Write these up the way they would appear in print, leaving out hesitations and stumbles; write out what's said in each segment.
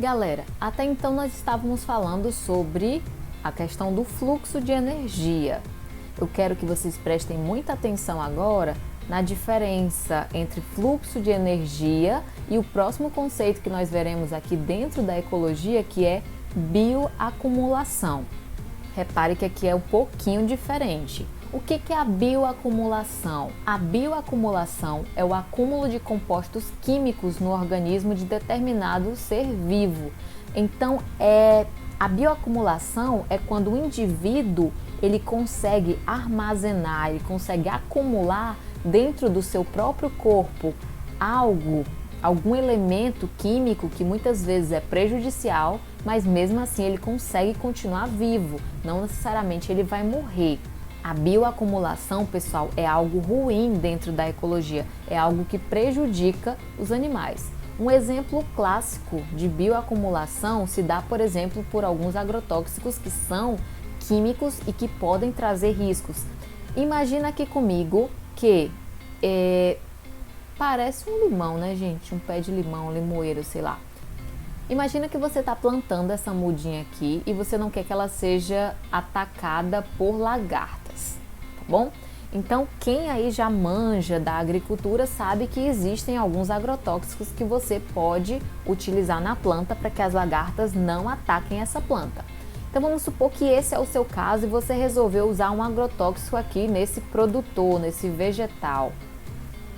Galera, até então nós estávamos falando sobre a questão do fluxo de energia. Eu quero que vocês prestem muita atenção agora na diferença entre fluxo de energia e o próximo conceito que nós veremos aqui dentro da ecologia, que é bioacumulação. Repare que aqui é um pouquinho diferente. O que é a bioacumulação? A bioacumulação é o acúmulo de compostos químicos no organismo de determinado ser vivo. Então, a bioacumulação é quando o indivíduo ele consegue armazenar, ele consegue acumular dentro do seu próprio corpo algum elemento químico que muitas vezes é prejudicial, mas mesmo assim ele consegue continuar vivo, não necessariamente ele vai morrer. A bioacumulação, pessoal, é algo ruim dentro da ecologia, é algo que prejudica os animais. Um exemplo clássico de bioacumulação se dá, por exemplo, por alguns agrotóxicos que são químicos e que podem trazer riscos. Imagina aqui comigo que parece um limão, né, gente? Um pé de limão, limoeiro, sei lá. Imagina que você está plantando essa mudinha aqui e você não quer que ela seja atacada por lagartas, tá bom? Então, quem aí já manja da agricultura sabe que existem alguns agrotóxicos que você pode utilizar na planta para que as lagartas não ataquem essa planta. Então, vamos supor que esse é o seu caso e você resolveu usar um agrotóxico aqui nesse produtor, nesse vegetal.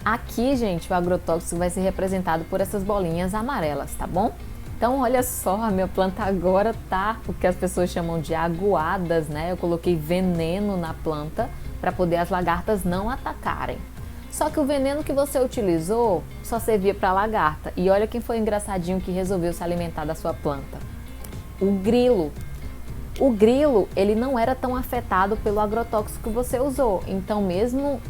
Aqui, gente, o agrotóxico vai ser representado por essas bolinhas amarelas, tá bom? Então, olha só, a minha planta agora tá o que as pessoas chamam de aguadas, né? Eu coloquei veneno na planta para poder as lagartas não atacarem. Só que o veneno que você utilizou só servia para lagarta. E olha quem foi engraçadinho que resolveu se alimentar da sua planta. O grilo. O grilo, ele não era tão afetado pelo agrotóxico que você usou. Então, mesmo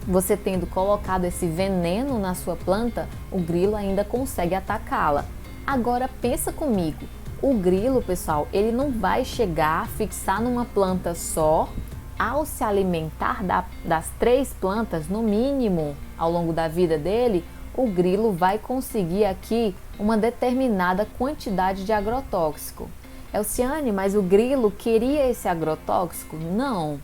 você tendo colocado esse veneno na sua planta, o grilo ainda consegue atacá-la. Agora pensa comigo, o grilo, pessoal, ele não vai chegar a fixar numa planta só. Ao se alimentar das 3 plantas, no mínimo, ao longo da vida dele, o grilo vai conseguir aqui uma determinada quantidade de agrotóxico. Elciane, mas o grilo queria esse agrotóxico? Não.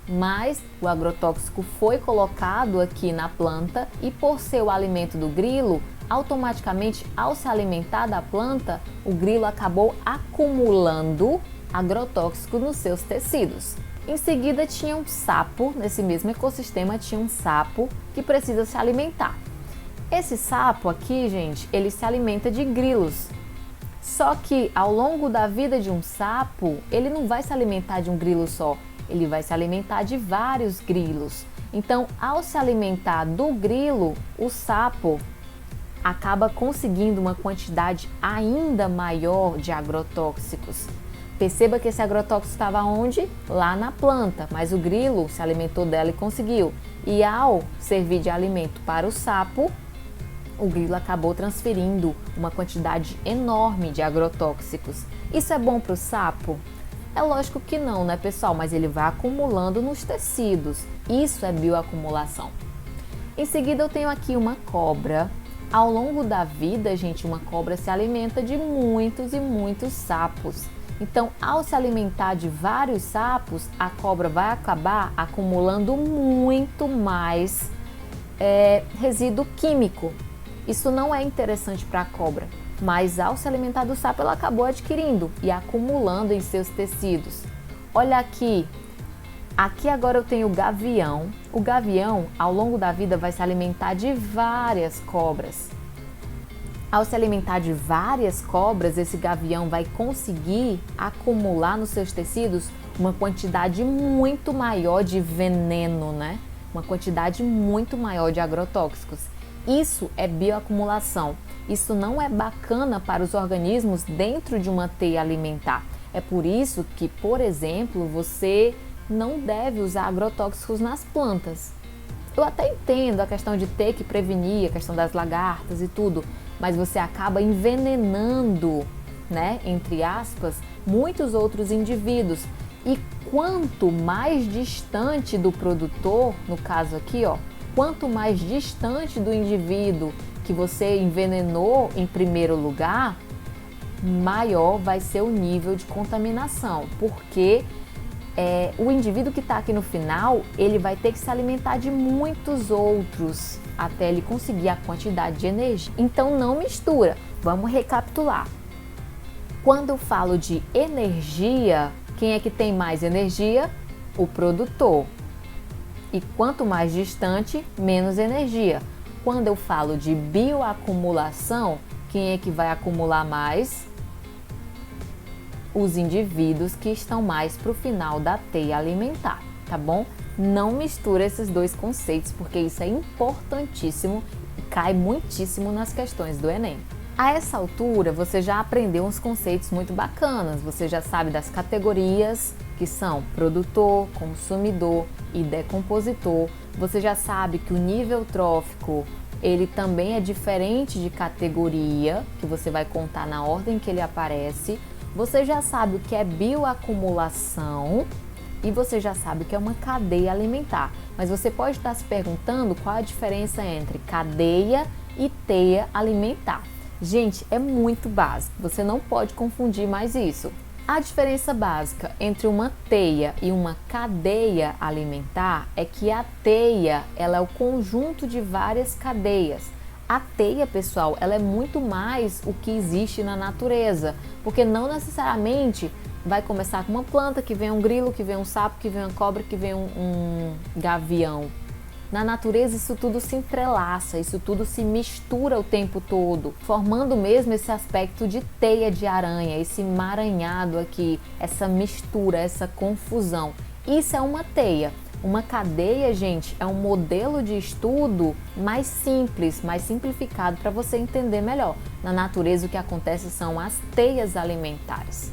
Mas o agrotóxico foi colocado aqui na planta e por ser o alimento do grilo, automaticamente ao se alimentar da planta, o grilo acabou acumulando agrotóxico nos seus tecidos. Em seguida tinha um sapo, nesse mesmo ecossistema tinha um sapo que precisa se alimentar. Esse sapo aqui, gente, ele se alimenta de grilos. Só que ao longo da vida de um sapo, ele não vai se alimentar de um grilo só, ele vai se alimentar de vários grilos. Então, ao se alimentar do grilo, o sapo acaba conseguindo uma quantidade ainda maior de agrotóxicos. Perceba que esse agrotóxico estava onde? Lá na planta, mas o grilo se alimentou dela e conseguiu. E ao servir de alimento para o sapo, o grilo acabou transferindo uma quantidade enorme de agrotóxicos. Isso é bom para o sapo? É lógico que não, né, pessoal? Mas ele vai acumulando nos tecidos. Isso é bioacumulação. Em seguida, eu tenho aqui uma cobra. Ao longo da vida, gente, uma cobra se alimenta de muitos e muitos sapos. Então, ao se alimentar de vários sapos, a cobra vai acabar acumulando muito mais resíduo químico. Isso não é interessante para a cobra, mas ao se alimentar do sapo, ela acabou adquirindo e acumulando em seus tecidos. Olha aqui. Aqui agora eu tenho o gavião. O gavião, ao longo da vida, vai se alimentar de várias cobras. Ao se alimentar de várias cobras, esse gavião vai conseguir acumular nos seus tecidos uma quantidade muito maior de veneno, né? Uma quantidade muito maior de agrotóxicos. Isso é bioacumulação. Isso não é bacana para os organismos dentro de uma teia alimentar. É por isso que, por exemplo, você não deve usar agrotóxicos nas plantas. Eu até entendo a questão de ter que prevenir, a questão das lagartas e tudo, mas você acaba envenenando, né, entre aspas, muitos outros indivíduos. E quanto mais distante do produtor, no caso aqui, ó, quanto mais distante do indivíduo que você envenenou em primeiro lugar, maior vai ser o nível de contaminação, porque o indivíduo que está aqui no final, ele vai ter que se alimentar de muitos outros até ele conseguir a quantidade de energia. Então não mistura. Vamos recapitular. Quando eu falo de energia, quem é que tem mais energia? O produtor. E quanto mais distante, menos energia. Quando eu falo de bioacumulação, quem é que vai acumular mais? Os indivíduos que estão mais para o final da teia alimentar, tá bom? Não mistura esses dois conceitos, porque isso é importantíssimo e cai muitíssimo nas questões do Enem. A essa altura, você já aprendeu uns conceitos muito bacanas, você já sabe das categorias, que são produtor, consumidor e decompositor. Você já sabe que o nível trófico, ele também é diferente de categoria, que você vai contar na ordem que ele aparece. Você já sabe o que é bioacumulação e você já sabe o que é uma cadeia alimentar. Mas você pode estar se perguntando qual a diferença entre cadeia e teia alimentar. Gente, é muito básico, você não pode confundir mais isso. A diferença básica entre uma teia e uma cadeia alimentar é que a teia, ela é o conjunto de várias cadeias. A teia, pessoal, ela é muito mais o que existe na natureza, porque não necessariamente vai começar com uma planta, que vem um grilo, que vem um sapo, que vem uma cobra, que vem um gavião. Na natureza isso tudo se entrelaça, isso tudo se mistura o tempo todo, formando mesmo esse aspecto de teia de aranha, esse emaranhado aqui, essa mistura, essa confusão. Isso é uma teia. Uma cadeia, gente, é um modelo de estudo mais simples, mais simplificado para você entender melhor. Na natureza o que acontece são as teias alimentares.